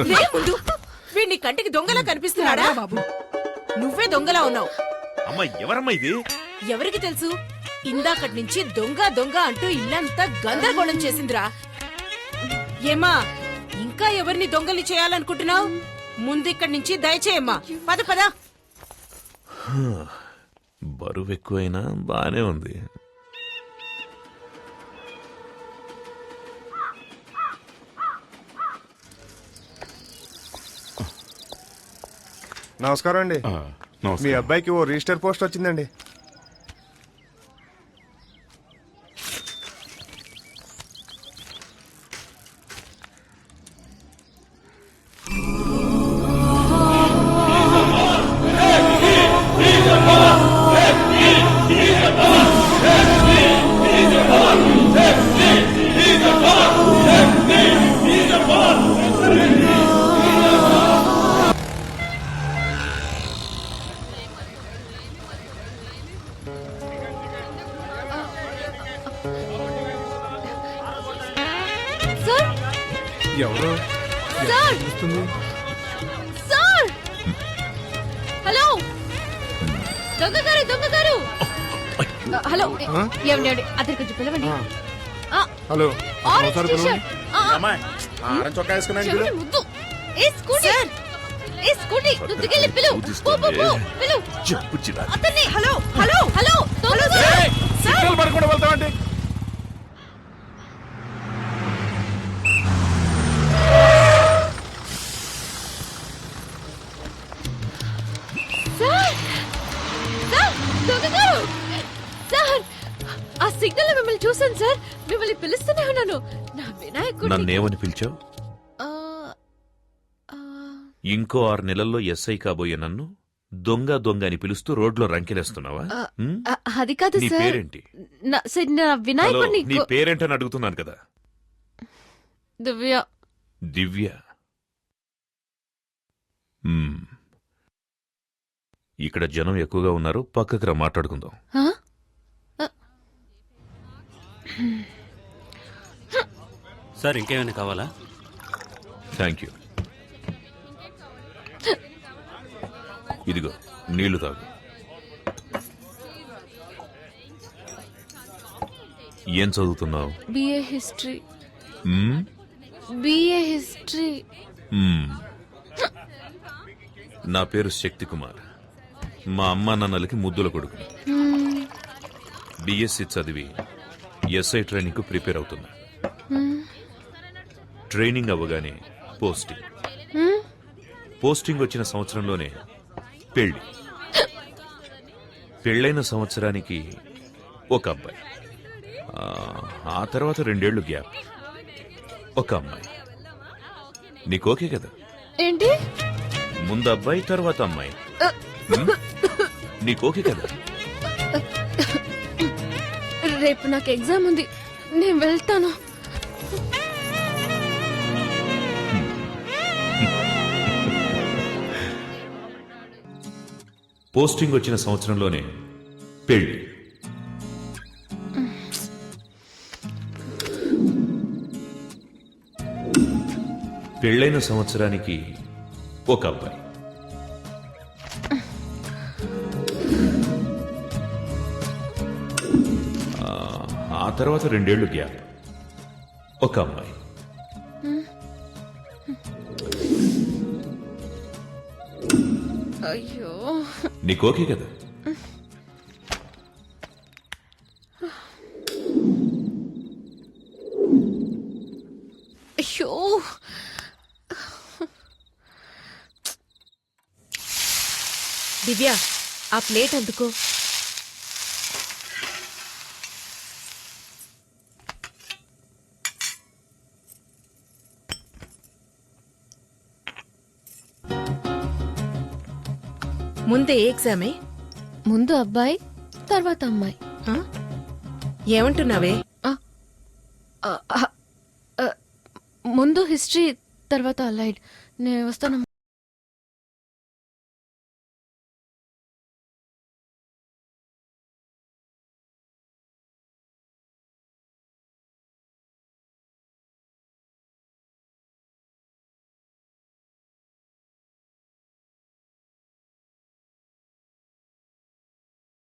లే ముందు. వీడిని కంటికి దొంగలా కనిపిస్తున్నాడా బాబు? నువ్వే దొంగలా ఉన్నావు. అమ్మా ఎవరమ్మా ఇది? ఎవరికి తెలుసు? ఇందాకటి నుంచి దొంగ దొంగ అంటూ ఇల్లంతా గందరగోళం చేసిందిరా. ఏమా ఇంకా ఎవరిని దొంగలి చేయాలనుకుంటున్నావు? ముందు ఇక్కడి నుంచి దయచేయమ్మా. పద పద. బరువు ఎక్కువైనా బానే ఉంది. నమస్కారం అండి. మీ అబ్బాయికి ఓ రిజిస్టర్ పోస్ట్ వచ్చిందండి. ఎవరు? సార్ హలో దొంగగారు దొంగగారు హలో ఏమండి అతనికి కొంచెం పిలవండి. Hello orange T-shirt. చొక్కా వేసుకున్నాను. ముద్దు ఏ స్కూటీ ఏ స్కూటీ దుద్దుకెళ్ళి పిలువు. పిలువు చెప్పు చిరా. అతన్ని. హలో హలో హలో సిగ్నల్ పడకుండా వెళ్తామండి. సార్ ఆ సిగ్నల్ మిమ్మల్ని చూసాను సార్. మిమ్మల్ని పిలుస్తూనే ఉన్నాను. నా వినాయకుడు. నన్నేమని పిలిచావు? ఇంకో 6 నెలల్లో ఎస్ఐ కాబోయే నన్ను దొంగ దొంగ అని పిలుస్తూ రోడ్లో రంకెలేస్తున్నావా? అది కాదు నీ సార్. పేరేంటి? నా వినాయకుడిని. నీ పేరేంటని అడుగుతున్నాను కదా. దివ్య. దివ్య. ఇక్కడ జనం ఎక్కువగా ఉన్నారు, పక్కకి రా మాట్లాడుకుందాం. సార్ ఇంకేమైనా కావాలా? Thank you. ఇదిగో నీళ్లు తాగు. ఏం చదువుతున్నావు? BA history. BA history. నా పేరు శక్తి కుమార్. మా అమ్మా నాన్నలకి ముద్దుల కొడుకు. బిఎస్సి చదివి ఎస్ఐ ట్రైనింగ్ కు ప్రిపేర్ అవుతున్నా. ట్రైనింగ్ అవ్వగానే పోస్టింగ్ వచ్చిన సంవత్సరంలోనే పెళ్లి. పెళ్ళైన సంవత్సరానికి ఒక అబ్బాయి. ఆ తర్వాత 2 ఏళ్లు గ్యాప్. ఒక అమ్మాయి. నీకు ఓకే కదా? ఏంటి? ముందు అబ్బాయి తర్వాత అమ్మాయి. నీకు ఓకే కదా? రేపు నాకు ఎగ్జామ్ ఉంది, నేను వెళ్తాను. పోస్టింగ్ వచ్చిన సంవత్సరంలోనే పెళ్లి. పెళ్ళైన సంవత్సరానికి ఒక అబ్బాయి. ఆ తర్వాత 2 ఏళ్లు గ్యాప్. ఒక అమ్మాయి. అయ్యో, నీకు ఓకే కదా? అయ్యో. దివ్య, ఆ ప్లేట్ అందుకో. ముందే ఏ ఎగ్జామే? ముందు అబ్బాయి తర్వాత అమ్మాయి. ఏమంటున్నావే? ముందు హిస్టరీ తర్వాత అలైడ్. నేను వస్తాను.